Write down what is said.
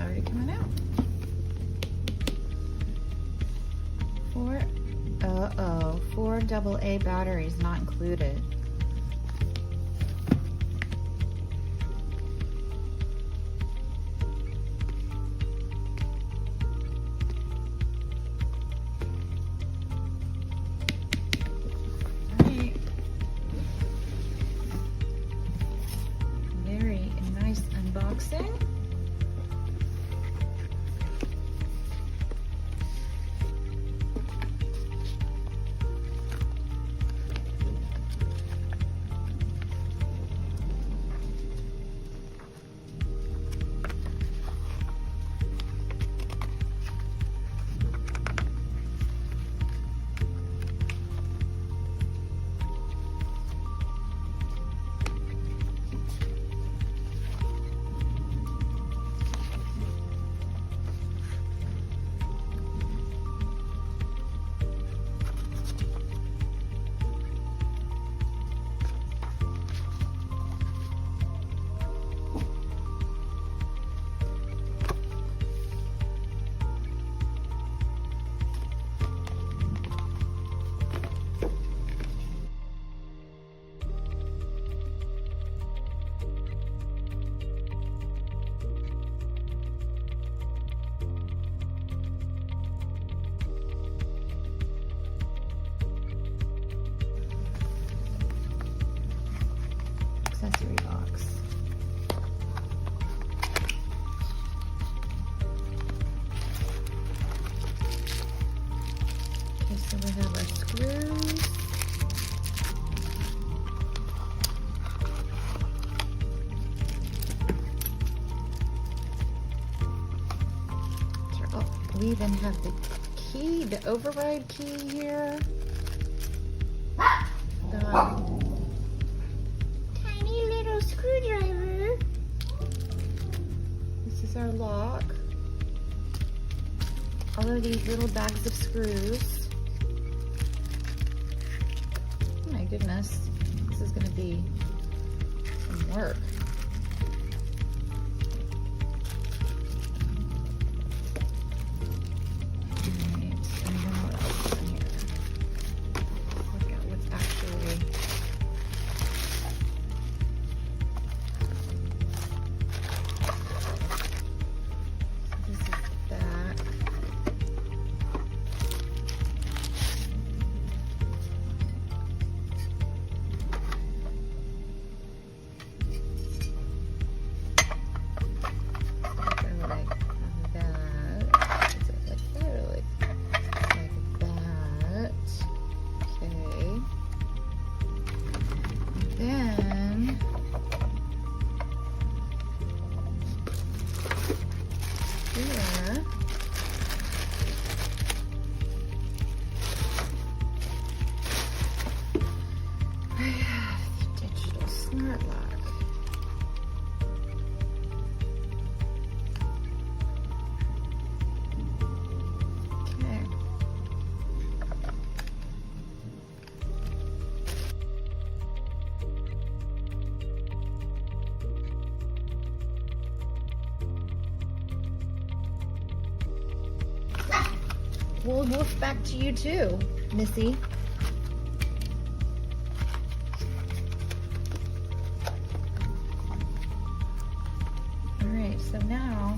already coming out. Four AA batteries not included. Alright. Very nice unboxing. Accessory box. Okay, so we have our screws. Oh, we even have the key, the override key here. Screwdriver. This is our lock. All of these little bags of screws. Oh my goodness, this is going to be some work. Alright, and then what else is in here? Look at what's actually. We'll woof back to you too, Missy. All right, so now